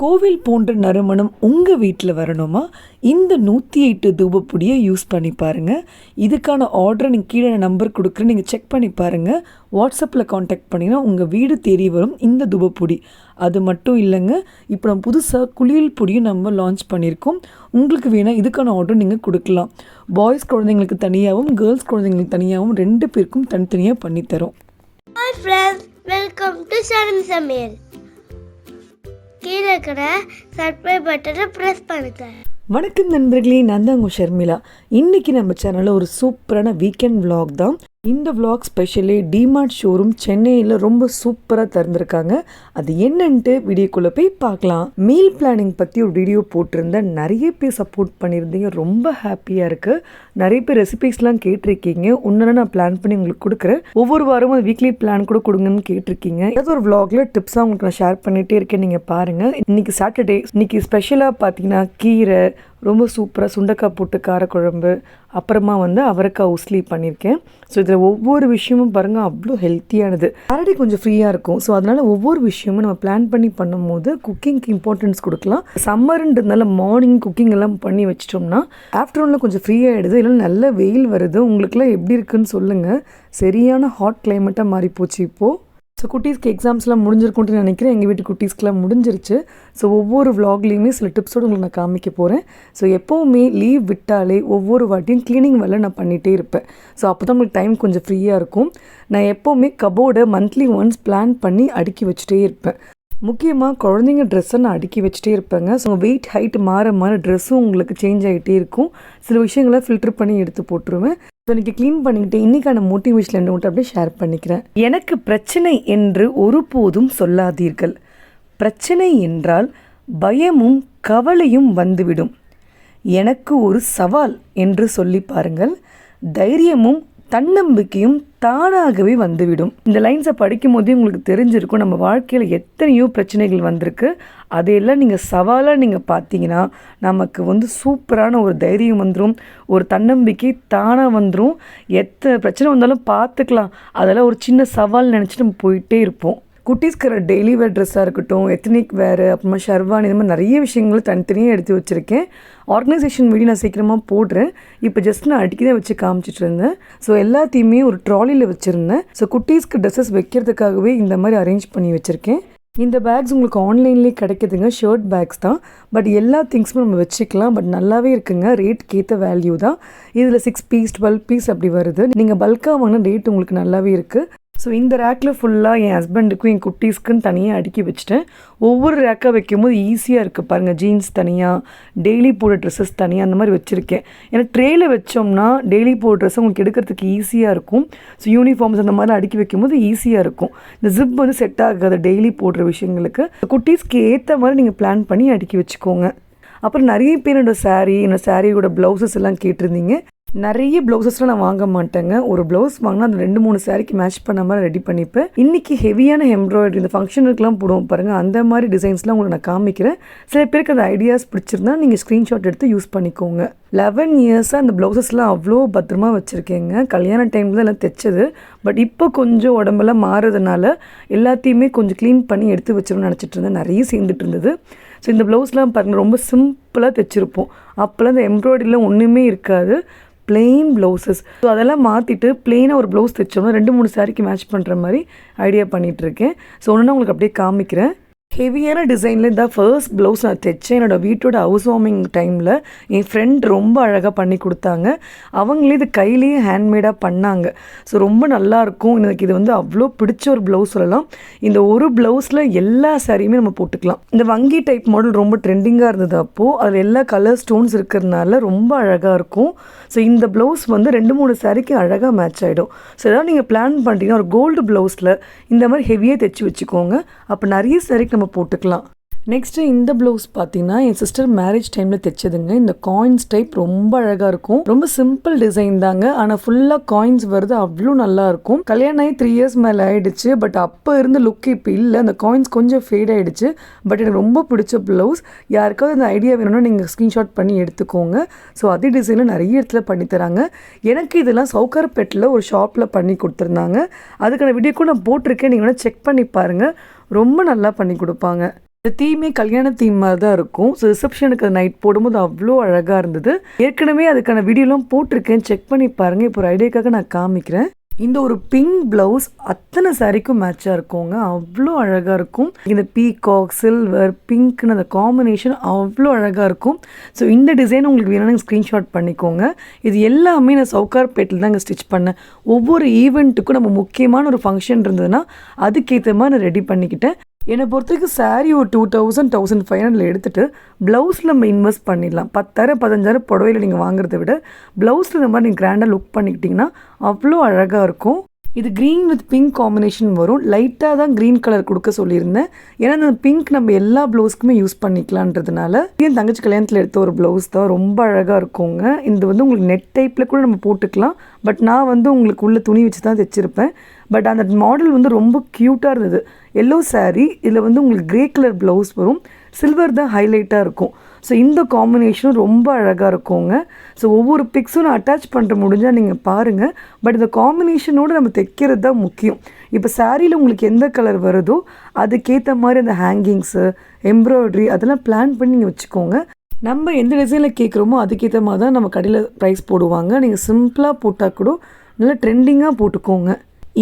கோவில் போன்ற நறுமணம் உங்கள் வீட்டில் வரணுமா? இந்த 108 தூபப்பொடியை யூஸ் பண்ணி பாருங்கள். இதுக்கான ஆர்டரை நீங்கள் கீழே நம்பர் கொடுக்குறேன், நீங்கள் செக் பண்ணி பாருங்கள். வாட்ஸ்அப்பில் காண்டாக்ட் பண்ணிங்கன்னா உங்கள் வீடு தேடி வரும் இந்த தூபப்பொடி. அது மட்டும் இல்லைங்க, இப்போ நம்ம புதுசாக குளியல் பொடியும் நம்ம லான்ச் பண்ணியிருக்கோம். உங்களுக்கு வேணால் இதுக்கான ஆர்டர் நீங்கள் கொடுக்கலாம். பாய்ஸ் குழந்தைங்களுக்கு தனியாகவும் கேர்ள்ஸ் குழந்தைங்களுக்கு தனியாகவும் 2 பேருக்கும் தனித்தனியாக பண்ணித்தரோம். Hi friends, welcome to Sharmi Samayal. கீழே இருக்கிற சப்ஸ்கிரைப் பட்டனை ப்ரெஸ் பண்ணுங்க. வணக்கம் நண்பர்களே, நான் தான் உங்கள் ஷர்மிளா. இன்றைக்கி நம்ம சேனலில் ஒரு சூப்பரான வீக்கெண்ட் vlog தான். இந்த vlog ஸ்பெஷலி DMart ஷோரூம் சென்னையில் ரொம்ப சூப்பராக திறந்துருக்காங்க. அது என்னன்ட்டு வீடியோக்குள்ளே போய் பார்க்கலாம். மீல் பிளானிங் பற்றி ஒரு வீடியோ போட்டிருந்தேன், நிறைய பேர் சப்போர்ட் பண்ணியிருந்தீங்க, ரொம்ப ஹாப்பியாக இருக்குது. நிறைய பேர் ரெசிபீஸ்லாம் கேட்டிருக்கீங்க. ஒன்று நான் பிளான் பண்ணி உங்களுக்கு கொடுக்குறேன். ஒவ்வொரு வாரமும் வீக்லி பிளான் கூட கொடுங்கன்னு கேட்டிருக்கீங்க. ஏதாவது ஒரு vlogல டிப்ஸாக உங்களுக்கு நான் ஷேர் பண்ணிகிட்டே இருக்கேன், நீங்கள் பாருங்கள். இன்றைக்கி சாட்டர்டே, இன்றைக்கி ஸ்பெஷலாக பார்த்தீங்கன்னா கீரை, ரொம்ப சூப்பராக சுண்டைக்காய் போட்டு காரக்குழம்பு, அப்புறமா அவரைக்காய் உஸ்லி பண்ணியிருக்கேன். ஸோ இதில் ஒவ்வொரு விஷயமும் பாருங்கள் அவ்வளோ ஹெல்த்தியானது. சாட்டர்டே கொஞ்சம் ஃப்ரீயாக இருக்கும். ஸோ அதனால் ஒவ்வொரு விஷயமும் நம்ம பிளான் பண்ணி பண்ணும்போது குக்கிங்க்கு இம்பார்ட்டன்ஸ் கொடுக்கலாம். சம்மருன்றதுனால மார்னிங் குக்கிங் எல்லாம் பண்ணி வச்சிட்டோம்னா ஆஃப்டர்நூனில் கொஞ்சம் ஃப்ரீயாகிடுது. இல்லை நல்ல வெயில் வருது. உங்களுக்குலாம் எப்படி இருக்குன்னு சொல்லுங்கள். சரியான ஹாட் கிளைமேட்டாக மாறி போச்சு இப்போது. ஸோ குட்டீஸ்க்கு எக்ஸாம்ஸ்லாம் முடிஞ்சிருக்குன்ட்டு நினைக்கிறேன். எங்கள் வீட்டு குட்டீஸ்க்கெலாம் முடிஞ்சிருச்சு. ஸோ ஒவ்வொரு vlogலேயுமே சில டிப்ஸோடு உங்களுக்கு நான் காமிக்க போகிறேன். ஸோ எப்போவுமே லீவ் விட்டாலே ஒவ்வொரு வாட்டியும் க்ளீனிங் வேலை நான் பண்ணிகிட்டே இருப்பேன். ஸோ அப்போ தான் உங்களுக்கு டைம் கொஞ்சம் ஃப்ரீயாக இருக்கும். நான் எப்போவுமே கபோர்டை மந்த்லி ஒன்ஸ் பிளான் பண்ணி அடுக்கி வச்சுட்டே இருப்பேன். முக்கியமாக குழந்தைங்க ட்ரெஸ்ஸை நான் அடுக்கி வச்சுட்டே இருப்பேங்க. ஸோ வெயிட் ஹைட் மாற மாற ட்ரெஸ்ஸும் உங்களுக்கு சேஞ்ச் ஆகிட்டே இருக்கும். சில விஷயங்களை ஃபில்டர் பண்ணி எடுத்து போட்டுருவேன். ஸோ இன்றைக்கி க்ளீன் பண்ணிக்கிட்டு இன்றைக்கான மோட்டிவேஷன் என்ன மட்டும் அப்படியே ஷேர் பண்ணிக்கிறேன். எனக்கு பிரச்சனை என்று ஒருபோதும் சொல்லாதீர்கள். பிரச்சனை என்றால் பயமும் கவலையும் வந்துவிடும். எனக்கு ஒரு சவால் என்று சொல்லி பாருங்கள். தைரியமும் தன்னம்பிக்கையும் தானாகவே வந்துவிடும். இந்த லைன்ஸை படிக்கும் போதே உங்களுக்கு தெரிஞ்சிருக்கும், நம்ம வாழ்க்கையில் எத்தனையோ பிரச்சனைகள் வந்திருக்கு. அதையெல்லாம் நீங்கள் சவாலாக நீங்கள் பார்த்தீங்கன்னா நமக்கு சூப்பரான ஒரு தைரியம் வந்துடும், ஒரு தன்னம்பிக்கை தானாக வந்துடும். எத்தனை பிரச்சனை வந்தாலும் பார்த்துக்கலாம், அதெல்லாம் ஒரு சின்ன சவால் நினச்சிட்டு நம்ம போயிட்டே இருப்போம். குட்டீஸ்க்கு டெய்லி வேர் ட்ரெஸ்ஸாக இருக்கட்டும், எத்னிக் வேறு, அப்புறமா ஷர்வானி, இந்த மாதிரி நிறைய விஷயங்கள் தனித்தனியாக எடுத்து வச்சுருக்கேன். ஆர்கனைசேஷன் வீடியோ நான் சீக்கிரமாக போடுறேன். இப்போ ஜஸ்ட் நான் அடிக்கி தான் வச்சு காமிச்சிட்டு இருந்தேன். ஸோ எல்லாத்தையுமே ஒரு ட்ராலியில் வச்சுருந்தேன். ஸோ குட்டீஸ்க்கு ட்ரெஸ்ஸஸ் வைக்கிறதுக்காகவே இந்த மாதிரி அரேஞ்ச் பண்ணி வச்சுருக்கேன். இந்த பேக்ஸ் உங்களுக்கு ஆன்லைன்லேயே கிடைக்குதுங்க, ஷர்ட் பேக்ஸ் தான். பட் எல்லா திங்ஸுமே நம்ம வச்சுக்கலாம். பட் நல்லாவே இருக்குங்க, ரேட்டுக்கு ஏற்ற வேல்யூ தான். இதில் 6 பீஸ் 12 பீஸ் அப்படி வருது. நீங்கள் பல்காக வாங்கின ரேட் உங்களுக்கு நல்லாவே இருக்குது. ஸோ இந்த ரேக்கில் ஃபுல்லாக என் ஹஸ்பண்டுக்கும் என் குட்டீஸ்க்குன்னு தனியாக அடுக்கி வச்சுட்டேன். ஒவ்வொரு ரேக்காக வைக்கும்போது ஈஸியாக இருக்குது பாருங்கள். ஜீன்ஸ் தனியாக, டெய்லி போடுற ட்ரெஸ்ஸஸ் தனியாக, அந்த மாதிரி வச்சுருக்கேன். ஏன்னா ட்ரேயில் வச்சோம்னா டெய்லி போடுற ட்ரெஸ் உங்களுக்கு எடுக்கிறதுக்கு ஈஸியாக இருக்கும். ஸோ யூனிஃபார்ம்ஸ் அந்த மாதிரி அடுக்கி வைக்கும்போது ஈஸியாக இருக்கும். இந்த ஜிப் செட் ஆகாது டெய்லி போடுற விஷயங்களுக்கு. குட்டீஸ்க்கு ஏற்ற மாதிரி நீங்கள் பிளான் பண்ணி அடுக்கி வச்சுக்கோங்க. அப்புறம் நிறைய பேர் என்னோடய சாரியோட ப்ளவுசஸ் எல்லாம் கேட்டிருந்தீங்க. நிறைய ப்ளவுசஸ்லாம் நான் வாங்க மாட்டேங்க. ஒரு ப்ளவுஸ் வாங்கினா அந்த 2-3 சாரிக்கு மேட்ச் பண்ண மாதிரி ரெடி பண்ணிப்பேன். இன்றைக்கி ஹெவியான எம்ப்ராய்டரி, இந்த ஃபங்க்ஷனுக்குலாம் போடுவோம் பாருங்கள், அந்த மாதிரி டிசைன்ஸ்லாம் உங்களுக்கு நான் காமிக்கிறேன். சில பேருக்கு அந்த ஐடியாஸ் பிடிச்சிருந்தா நீங்கள் ஸ்க்ரீன்ஷாட் எடுத்து யூஸ் பண்ணிக்கோங்க. 11 இயர்ஸாக அந்த ப்ளவுசஸ்லாம் அவ்வளோ பத்திரமா வச்சுருக்கேங்க. கல்யாண டைமில் எல்லாம் தைச்சது. பட் இப்போ கொஞ்சம் உடம்பெல்லாம் மாறுறதுனால எல்லாத்தையுமே கொஞ்சம் க்ளீன் பண்ணி எடுத்து வச்சிடணும்னு நினச்சிட்டு இருந்தேன். நிறைய சேர்ந்துட்டு இருந்தது. ஸோ இந்த ப்ளவுஸ்லாம் பாருங்கள் ரொம்ப சிம்பிளாக தைச்சிருப்போம். அப்போல்லாம் இந்த எம்ப்ராய்டரிலாம் ஒன்றுமே இருக்காது, பிளெயின் ப்ளவுசஸ். ஸோ அதெல்லாம் மாற்றிட்டு பிளெயினாக ஒரு ப்ளவுஸ் தைச்சோம்னா 2-3 சாரிக்கு மேட்ச் பண்ணுற மாதிரி ஐடியா பண்ணிகிட்ருக்கேன். ஸோ ஒன்றுனா உங்களுக்கு அப்படியே காமிக்கிறேன். ஹெவியான டிசைனில் இந்த ஃபர்ஸ்ட் ப்ளவுஸ் நான் தைச்சேன். என்னோடய வீட்டோட ஹவுஸ் வார்மிங் டைமில் என் ஃப்ரெண்ட் ரொம்ப அழகாக பண்ணி கொடுத்தாங்க. அவங்களே இது கையிலேயே ஹேண்ட்மேடாக பண்ணாங்க. ஸோ ரொம்ப நல்லாயிருக்கும். எனக்கு இது அவ்வளோ பிடிச்ச ஒரு ப்ளவுஸ் சொல்லலாம். இந்த ஒரு ப்ளவுஸில் எல்லா சாரியுமே நம்ம போட்டுக்கலாம். இந்த வங்கி டைப் மாடல் ரொம்ப ட்ரெண்டிங்காக இருந்தது அப்போது. அதில் எல்லா கலர் ஸ்டோன்ஸ் இருக்கிறதுனால ரொம்ப அழகாக இருக்கும். ஸோ இந்த ப்ளவுஸ் 2-3 சாரிக்கு அழகாக மேட்ச் ஆகிடும். ஸோ ஏதாவது நீங்கள் பிளான் பண்ணுறீங்கன்னா ஒரு கோல்டு ப்ளவுஸில் இந்த மாதிரி ஹெவியாக தைச்சி வச்சுக்கோங்க. அப்போ நிறைய சாரிக்கு நம்ம போட்டுக்கலாம். நெக்ஸ்ட்டு இந்த ப்ளவுஸ் பார்த்தீங்கன்னா என் சிஸ்டர் மேரேஜ் டைமில் தைச்சதுங்க. இந்த காயின்ஸ் டைப் ரொம்ப அழகாக இருக்கும். ரொம்ப சிம்பிள் டிசைன் தாங்க, ஆனால் ஃபுல்லாக காயின்ஸ் வருது, அவ்வளோ நல்லாயிருக்கும். கல்யாணம் ஆகி 3 இயர்ஸ் மேலே ஆகிடுச்சு. பட் அப்போ இருந்த லுக் இப்போ இல்லை. அந்த காயின்ஸ் கொஞ்சம் ஃபேட் ஆகிடுச்சு. பட் எனக்கு ரொம்ப பிடிச்ச ப்ளவுஸ். யாருக்காவது அந்த ஐடியா வேணும்னா நீங்கள் ஸ்க்ரீன்ஷாட் பண்ணி எடுத்துக்கோங்க. ஸோ அதே டிசைனில் நிறைய இடத்துல பண்ணித்தராங்க. எனக்கு இதெல்லாம் சவுகார்பேட்டில் ஒரு ஷாப்பில் பண்ணி கொடுத்துருந்தாங்க. அதுக்கான வீடியோக்கும் நான் போட்டிருக்கேன், நீங்கள் வேணால் செக் பண்ணி பாருங்கள். ரொம்ப நல்லா பண்ணி கொடுப்பாங்க. இந்த தீமே கல்யாண தீம் மாதிரி தான் இருக்கும். ஸோ ரிசப்ஷனுக்கு நைட் போடும்போது அவ்வளோ அழகாக இருந்தது. ஏற்கனவே அதுக்கான வீடியோலாம் போட்டிருக்கேன், செக் பண்ணி பாருங்கள். இப்போ ஒரு ஐடியாக்காக நான் காமிக்கிறேன். இந்த ஒரு பிங்க் ப்ளவுஸ் அத்தனை சாரிக்கும் மேட்சாக இருக்குங்க, அவ்வளோ அழகாக இருக்கும். இந்த பீகாக், சில்வர், பிங்க்னு அந்த காம்பினேஷன் அவ்வளோ அழகாக இருக்கும். ஸோ இந்த டிசைன் உங்களுக்கு வேணும்னா ஸ்க்ரீன்ஷாட் பண்ணிக்கோங்க. இது எல்லாமே நான் சவுகார்பேட்டில் தாங்க ஸ்டிச் பண்ணேன். ஒவ்வொரு ஈவெண்ட்டுக்கும் நம்ம முக்கியமான ஒரு ஃபங்க்ஷன் இருந்ததுன்னா அதுக்கேற்ற மாதிரி நான் ரெடி பண்ணிக்கிட்டேன். என்னை பொறுத்த வரைக்கும் சாரீ ஒரு 2000 1500 எடுத்துகிட்டு ப்ளவுஸில் நம்ம இன்வெஸ்ட் பண்ணிடலாம். 10,000 15,000 புடவையில் நீங்கள் வாங்குறத விட ப்ளவுஸில் இந்த மாதிரி நீங்கள் கிராண்டாக லுக் பண்ணிக்கிட்டிங்கன்னா அவ்வளோ அழகாக இருக்கும். இது க்ரீன் வித் பிங்க் காம்பினேஷன் வரும். லைட்டாக தான் க்ரீன் கலர் கொடுக்க சொல்லியிருந்தேன், ஏன்னா அந்த பிங்க் நம்ம எல்லா ப்ளவுஸ்க்குமே யூஸ் பண்ணிக்கலான்றதுனால. என் தங்கச்சி கல்யாணத்தில் எடுத்த ஒரு ப்ளவுஸ் தான், ரொம்ப அழகாக இருக்குங்க. இது வந்து உங்களுக்கு நெட் டைப்பில் கூட நம்ம போட்டுக்கலாம். பட் நான் வந்து உங்களுக்கு உள்ள துணி வச்சு தான் தைச்சிருப்பேன். பட் அந்த மாடல் வந்து ரொம்ப க்யூட்டாக இருந்தது. எல்லோ சாரீ, இதில் வந்து உங்களுக்கு க்ரே கலர் ப்ளவுஸ் வரும், சில்வர் தான் ஹைலைட்டாக இருக்கும். ஸோ இந்த காம்பினேஷனும் ரொம்ப அழகாக இருக்குங்க. ஸோ ஒவ்வொரு பிக்ஸும் நான் அட்டாச் பண்ணுற முடிஞ்சால் நீங்கள் பாருங்கள். பட் இந்த காம்பினேஷனோடு நம்ம தைக்கிறது தான் முக்கியம். இப்போ சாரியில் உங்களுக்கு எந்த கலர் வருதோ அதுக்கேற்ற மாதிரி அந்த ஹேங்கிங்ஸு, எம்ப்ராய்ட்ரி அதெல்லாம் பிளான் பண்ணி நீங்கள் வச்சுக்கோங்க. நம்ம எந்த டிசைனில் கேட்குறோமோ அதுக்கேற்ற மாதிரி தான் நம்ம கடையில் ப்ரைஸ் போடுவாங்க. நீங்கள் சிம்பிளாக போட்டால் கூட நல்லா ட்ரெண்டிங்காக போட்டுக்கோங்க.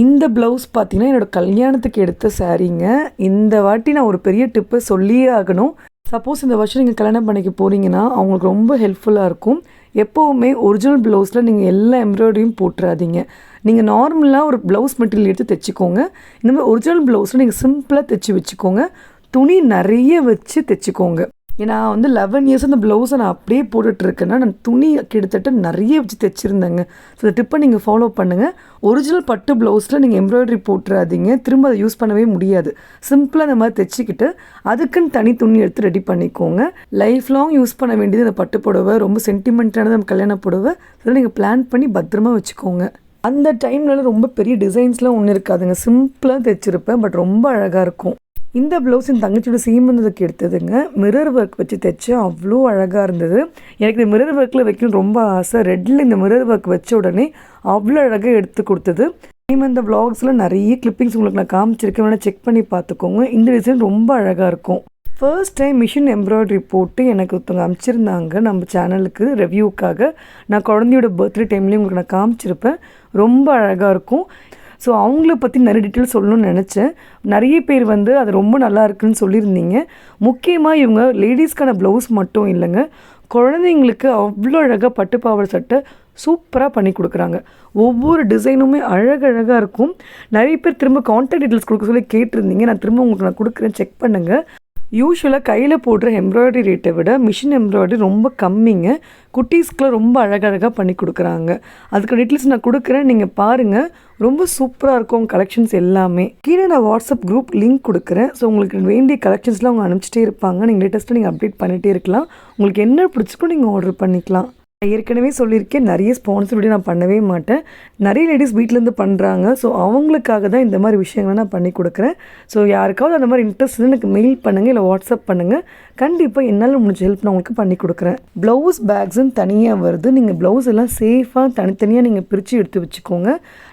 இந்த ப்ளவுஸ் பார்த்திங்கன்னா என்னோடய கல்யாணத்துக்கு எடுத்த சாரீங்க. இந்த வாட்டி நான் ஒரு பெரிய டிப்பு சொல்லியே ஆகணும். சப்போஸ் இந்த வருஷம் நீங்கள் கல்யாணம் பண்ணிக்க போகிறீங்கன்னா அவங்களுக்கு ரொம்ப ஹெல்ப்ஃபுல்லாக இருக்கும். எப்போவுமே ஒரிஜினல் ப்ளவுஸில் நீங்கள் எல்லா எம்ப்ராய்டரியும் போட்டுறாதீங்க. நீங்கள் நார்மலாக ஒரு ப்ளவுஸ் மெட்டீரியல் எடுத்து தைச்சிக்கோங்க. இந்த மாதிரி ஒரிஜினல் ப்ளவுஸில் நீங்கள் சிம்பிளாக தைச்சி வச்சுக்கோங்க. துணி நிறைய வச்சு தைச்சிக்கோங்க. ஏன்னா வந்து 11 இயர்ஸ் அந்த ப்ளவுஸை நான் அப்படியே போட்டுட்ருக்கேன்னா நான் துணி கிட்டத்தட்ட நிறைய வச்சு தைச்சிருந்தேங்க. ஸோ இந்த டிப்பை நீங்கள் ஃபாலோ பண்ணுங்கள். ஒரிஜினல் பட்டு ப்ளவுஸில் நீங்கள் எம்ப்ராய்டரி போட்டுறாதீங்க, திரும்ப அதை யூஸ் பண்ணவே முடியாது. சிம்பிளாக இந்த மாதிரி தைச்சிக்கிட்டு அதுக்குன்னு தனி துணி எடுத்து ரெடி பண்ணிக்கோங்க. லைஃப் லாங் யூஸ் பண்ண வேண்டியது இந்த பட்டு புடவை, ரொம்ப சென்டிமெண்ட்டானது நம்ம கல்யாண புடவை. அதெல்லாம் நீங்கள் பிளான் பண்ணி பத்திரமா வச்சுக்கோங்க. அந்த டைம்லலாம் ரொம்ப பெரிய டிசைன்ஸ்லாம் ஒன்றும் இருக்காதுங்க, சிம்பிளாக தைச்சிருப்பேன். பட் ரொம்ப அழகாக இருக்கும். இந்த ப்ளவுஸ் என் தங்கச்சியோட சீமந்தத்துக்கு எடுத்ததுங்க. மிரர் ஒர்க் வச்சு தைச்சேன், அவ்வளோ அழகாக இருந்தது. எனக்கு இந்த மிரர் ஒர்க்கில் வைக்கணும் ரொம்ப ஆசை. ரெட்டில் இந்த மிரர் ஒர்க் வச்ச உடனே அவ்வளோ அழகாக எடுத்து கொடுத்தது. சீமந்த வ்ளாக்ஸில் நிறைய கிளிப்பிங்ஸ் உங்களுக்கு நான் காமிச்சிருக்கேன், வேணால் செக் பண்ணி பார்த்துக்கோங்க. இந்த டிசைன் ரொம்ப அழகாக இருக்கும். ஃபர்ஸ்ட் டைம் மிஷின் எம்ப்ராய்டரி போட்டு எனக்கு ஒருத்தவங்க அனுப்பிச்சிருந்தாங்க நம்ம சேனலுக்கு ரிவ்யூக்காக. நான் குழந்தையோட பர்த்டே டைம்லேயும் உங்களுக்கு நான் காமிச்சிருப்பேன். ரொம்ப அழகாக இருக்கும். ஸோ அவங்கள பற்றி நிறைய டீட்டெயில்ஸ் சொல்லணும்னு நினச்சேன். நிறைய பேர் வந்து அது ரொம்ப நல்லா இருக்குன்னு சொல்லியிருந்தீங்க. முக்கியமாக இவங்க லேடிஸ்க்கான ப்ளவுஸ் மட்டும் இல்லைங்க, குழந்தைங்களுக்கு அவ்வளோ அழகாக பட்டு பாவாடை சட்டை சூப்பராக பண்ணி கொடுக்குறாங்க. ஒவ்வொரு டிசைனுமே அழகழகாக இருக்கும். நிறைய பேர் திரும்ப கான்டாக்ட் டீட்டெயில்ஸ் கொடுக்க சொல்லி கேட்டிருந்தீங்க. நான் திரும்ப உங்களுக்கு நான் கொடுக்குறேன், செக் பண்ணுங்கள். யூஸ்வலாக கையில் போடுற எம்ப்ராய்டரி ரேட்டை விட மிஷின் எம்ப்ராய்டரி ரொம்ப கம்மிங்க. குட்டீஸ்க்குலாம் ரொம்ப அழகழகாக பண்ணி கொடுக்குறாங்க. அதுக்கு டீட்டெயில்ஸ் நான் கொடுக்குறேன், நீங்கள் பாருங்கள். ரொம்ப சூப்பராக இருக்கும் கலெக்ஷன்ஸ் எல்லாமே. கீழே நான் வாட்ஸ்அப் குரூப் லிங்க் கொடுக்குறேன். ஸோ உங்களுக்கு வேண்டிய கலெக்ஷன்ஸ்லாம் அவங்க அனுப்பிச்சிட்டே இருப்பாங்க. நீங்கள் லேட்டஸ்ட்டாக நீங்கள் அப்டேட் பண்ணிகிட்டே இருக்கலாம். உங்களுக்கு என்ன பிடிச்சிக்கோ நீங்கள் ஆர்டர் பண்ணிக்கலாம். ஏற்கனவே சொல்லியிருக்கேன், நிறைய ஸ்பான்சர் வீடியோ நான் பண்ணவே மாட்டேன். நிறைய லேடிஸ் வீட்டிலேருந்து பண்ணுறாங்க. ஸோ அவங்களுக்காக தான் இந்த மாதிரி விஷயங்களை நான் பண்ணி கொடுக்குறேன். ஸோ யாருக்காவது அந்த மாதிரி இன்ட்ரெஸ்ட் எனக்கு மெயில் பண்ணுங்கள், இல்லை வாட்ஸ்அப் பண்ணுங்கள். கண்டிப்பாக என்னால் முடிஞ்ச ஹெல்ப் நான் உங்களுக்கு பண்ணி கொடுக்குறேன். ப்ளவுஸ் பேக்ஸுன்னு தனியாக வருது. நீங்கள் ப்ளவுஸ் எல்லாம் சேஃபாக தனித்தனியாக நீங்கள் பிரித்து எடுத்து வச்சுக்கோங்க.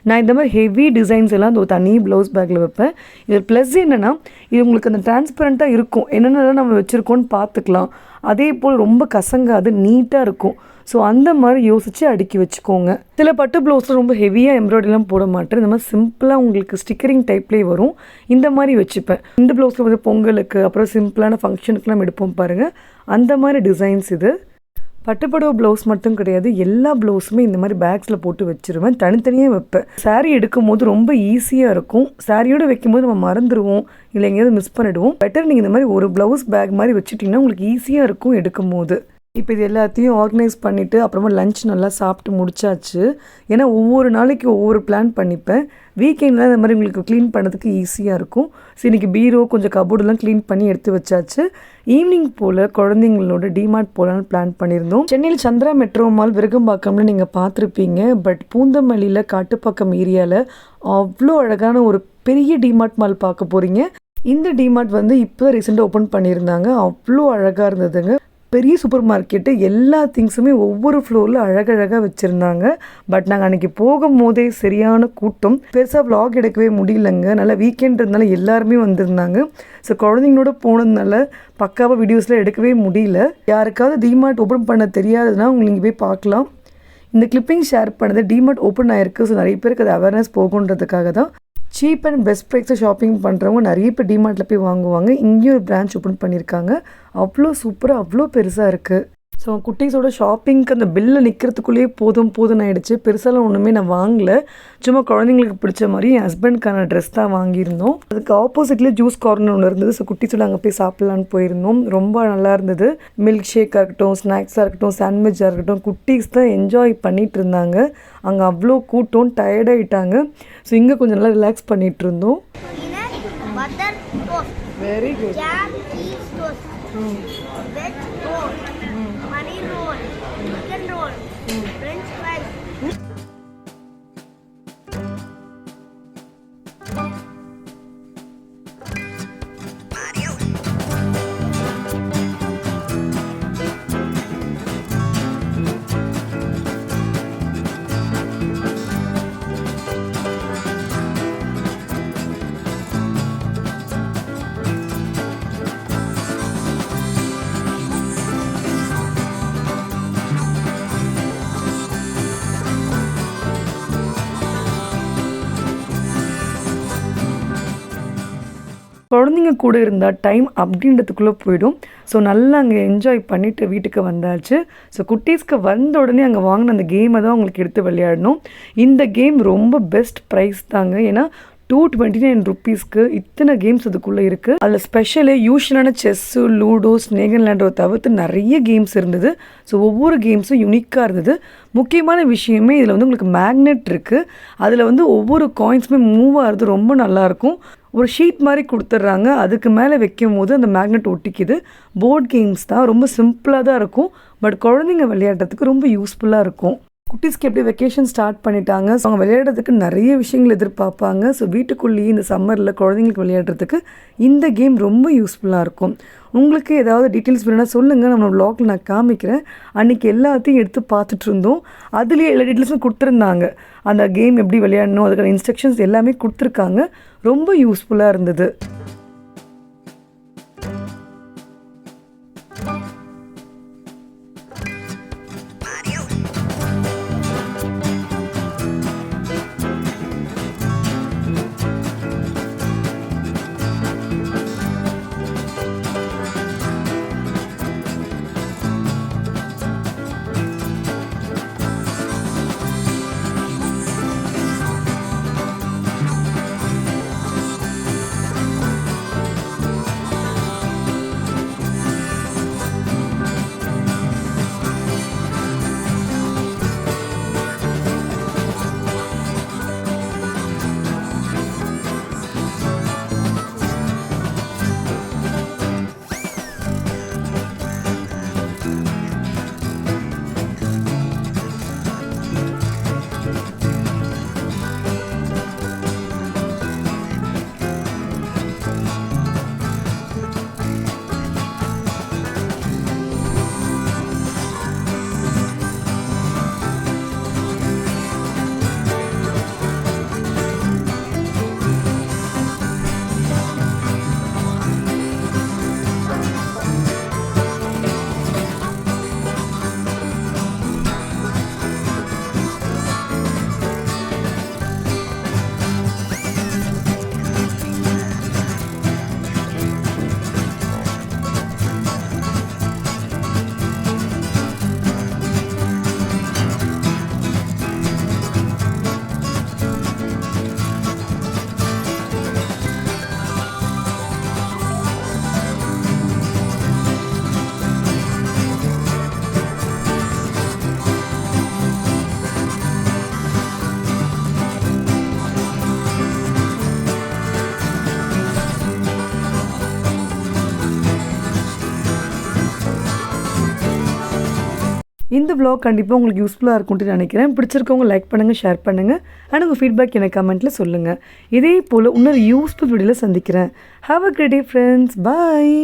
நான் இந்த மாதிரி ஹெவி டிசைன்ஸ் எல்லாம் அந்த தனி ப்ளவுஸ் பேக்கில் வைப்பேன். இது ப்ளஸ் என்னென்னா, இது உங்களுக்கு அந்த டிரான்ஸ்பரண்ட்டாக இருக்கும், என்னென்னலாம் நம்ம வச்சுருக்கோன்னு பார்த்துக்கலாம். அதே போல் ரொம்ப கசங்காது, நீட்டாக இருக்கும். ஸோ அந்த மாதிரி யோசித்து அடுக்கி வச்சுக்கோங்க. சில பட்டு ப்ளவுஸில் ரொம்ப ஹெவியாக எம்ப்ராய்டரிலாம் போட மாட்டேன். இந்த மாதிரி சிம்பிளாக உங்களுக்கு ஸ்டிக்கரிங் டைப்லேயே வரும். இந்த மாதிரி வச்சுப்பேன். இந்த ப்ளவுஸில் வந்து பொங்கலுக்கு அப்புறம் சிம்பிளான ஃபங்க்ஷனுக்குலாம் எடுப்போம் பாருங்கள், அந்த மாதிரி டிசைன்ஸ் இது. பட்டுப்புடவை ப்ளவுஸ் மட்டும் கிடையாது, எல்லா ப்ளவுஸுமே இந்த மாதிரி பேக்ஸில் போட்டு வச்சுருவேன். தனித்தனியாக வைப்பேன். சாரீ எடுக்கும் போது ரொம்ப ஈஸியாக இருக்கும். சாரியோடு வைக்கும்போது நம்ம மறந்துடுவோம், இல்லை எங்கேயாவது மிஸ் பண்ணிவிடுவோம். பெட்டர் நீங்கள் இந்த மாதிரி ஒரு ப்ளவுஸ் பேக் மாதிரி வச்சுட்டிங்கன்னா உங்களுக்கு ஈஸியாக இருக்கும் எடுக்கும் போது. இப்போ இது எல்லாத்தையும் ஆர்கனைஸ் பண்ணிவிட்டு அப்புறமா லஞ்ச் நல்லா சாப்பிட்டு முடிச்சாச்சு. ஏன்னா ஒவ்வொரு நாளைக்கு ஒவ்வொரு பிளான் பண்ணிப்பேன். வீக்கெண்டில் இந்த மாதிரி உங்களுக்கு க்ளீன் பண்ணுறதுக்கு ஈஸியாக இருக்கும். ஸோ இன்றைக்கி பீரோ கொஞ்சம் கபோர்டெலாம் க்ளீன் பண்ணி எடுத்து வச்சாச்சு. ஈவினிங் போல் குழந்தைங்களோட டிமார்ட் போகலான்னு பிளான் பண்ணியிருந்தோம். சென்னையில் சந்திரா மெட்ரோ மால் விருகம்பாக்கம்னு நீங்கள் பார்த்துருப்பீங்க. பட் பூந்தமல்லியில் காட்டுப்பாக்கம் ஏரியாவில் அவ்வளோ அழகான ஒரு பெரிய டிமார்ட் மால் பார்க்க போகிறீங்க. இந்த டிமார்ட் வந்து இப்போ ரீசெண்டாக ஓப்பன் பண்ணியிருந்தாங்க. அவ்வளோ அழகாக இருந்ததுங்க. பெரிய சூப்பர் மார்க்கெட்டு, எல்லா திங்ஸுமே ஒவ்வொரு ஃப்ளோரில் அழகழகாக வச்சுருந்தாங்க. பட் நாங்கள் அன்றைக்கி போகும்போதே சரியான கூட்டம், பெருசாக vlog எடுக்கவே முடியலங்க. நல்லா வீக்கெண்ட் இருந்தால எல்லாருமே வந்திருந்தாங்க. ஸோ குழந்தைங்களோட போனதுனால பக்காவாக வீடியோஸ்லாம் எடுக்கவே முடியல. யாருக்காவது டிமார்ட் ஓப்பன் பண்ண தெரியாதுன்னா நீங்கள் போய் பார்க்கலாம். இந்த கிளிப்பிங் ஷேர் பண்ணது டிமார்ட் ஓப்பன் ஆகிருக்கு. ஸோ நிறைய பேருக்கு அது அவேர்னஸ் போகுன்றதுக்காக தான். சீப் அண்ட் பெஸ்ட் ப்ரைஸில் ஷாப்பிங் பண்ணுறவங்க நிறைய பேர் டிமார்ட்டில் போய் வாங்குவாங்க. இங்கேயும் ஒரு பிரான்ச் ஓப்பன் பண்ணியிருக்காங்க. அவ்வளோ சூப்பராக அவ்வளோ பெருசாக இருக்குது. ஸோ குட்டீஸோட ஷாப்பிங்க்கு அந்த பில்லை நிற்கிறதுக்குள்ளேயே போதும்னு ஆகிடுச்சு. பெருசாலாம் ஒன்றுமே நான் வாங்கலை. சும்மா குழந்தைங்களுக்கு பிடிச்ச மாதிரி என் ஹஸ்பண்ட்க்கான ட்ரெஸ் தான் வாங்கியிருந்தோம். அதுக்கு ஆப்போசிட்லேயே ஜூஸ் கார்னர் ஒன்று இருந்தது. ஸோ குட்டீஸோட அங்கே போய் சாப்பிட்லான்னு போயிருந்தோம். ரொம்ப நல்லா இருந்தது. மில்க் ஷேக்காக இருக்கட்டும், ஸ்நாக்ஸாக இருக்கட்டும், சாண்ட்விச்சாக இருக்கட்டும், குட்டீஸ் தான் என்ஜாய் பண்ணிகிட்டு இருந்தாங்க. அங்கே அவ்வளோ கூட்டம், டயர்டாகிட்டாங்க. ஸோ இங்கே கொஞ்சம் நல்லா ரிலாக்ஸ் பண்ணிகிட்டு இருந்தோம். Very good. குழந்தைங்க கூட இருந்தால் டைம் அப்படின்றதுக்குள்ளே போயிடும். ஸோ நல்லா அங்கே என்ஜாய் பண்ணிவிட்டு வீட்டுக்கு வந்தாச்சு. ஸோ குட்டீஸ்க்கு வந்த உடனே அங்கே வாங்கின அந்த கேமை தான் உங்களுக்கு எடுத்து விளையாடணும். இந்த கேம் ரொம்ப பெஸ்ட் ப்ரைஸ் தாங்க. ஏன்னா 229 rupeesக்கு இத்தனை கேம்ஸ் அதுக்குள்ளே இருக்குது. அதில் ஸ்பெஷலு யூஷுவலான செஸ்ஸு, லூடோ, ஸ்னேக் அண்ட் லேடரை தவிர்த்து நிறைய கேம்ஸ் இருந்தது. ஸோ ஒவ்வொரு கேம்ஸும் யூனிக்காக இருந்தது. முக்கியமான விஷயமே இதில் வந்து உங்களுக்கு மேக்னெட் இருக்குது. அதில் வந்து ஒவ்வொரு காயின்ஸுமே மூவ் ஆகிறது ரொம்ப நல்லாயிருக்கும். ஒரு ஷீட் மாதிரி கொடுத்துட்றாங்க. அதுக்கு மேலே வைக்கும் போது அந்த மேக்னெட் ஒட்டிக்குது. போர்ட் கேம்ஸ் தான், ரொம்ப சிம்பிளாக தான் இருக்கும். பட் குழந்தைங்க விளையாடுறதுக்கு ரொம்ப யூஸ்ஃபுல்லாக இருக்கும். குட்டீஸ்க்கு எப்படி வெக்கேஷன் ஸ்டார்ட் பண்ணிட்டாங்க. ஸோ அவங்க விளையாடுறதுக்கு நிறைய விஷயங்கள் எதிர்பார்ப்பாங்க. ஸோ வீட்டுக்குள்ளேயே இந்த சம்மரில் குழந்தைங்களுக்கு விளையாடுறதுக்கு இந்த கேம் ரொம்ப யூஸ்ஃபுல்லாக இருக்கும். உங்களுக்கு ஏதாவது டீட்டெயில்ஸ் வேணும்னா சொல்லுங்கள், நம்ம vlogல நான் காமிக்கிறேன். அன்றைக்கி எல்லாத்தையும் எடுத்து பார்த்துட்டு இருந்தோம். அதுலேயே எல்லா டீட்டெயில்ஸும் கொடுத்துருந்தாங்க. அந்த கேம் எப்படி விளையாடணும், அதுக்கான இன்ஸ்ட்ரக்ஷன்ஸ் எல்லாமே கொடுத்துருக்காங்க. ரொம்ப யூஸ்ஃபுல்லாக இருந்தது. இந்த vlog கண்டிப்பாக உங்களுக்கு யூஸ்ஃபுல்லாக இருக்கும்னு நினைக்கிறேன். பிடிச்சிருக்கவங்க லைக் பண்ணுங்கள், ஷேர் பண்ணுங்கள். அண்ட் உங்கள் ஃபீட்பேக் எனக்கு கமெண்ட்டில் சொல்லுங்கள். இதே போல் இன்னொரு யூஸ்ஃபுல் வீடியோவில் சந்திக்கிறேன். Have a great day friends. Bye.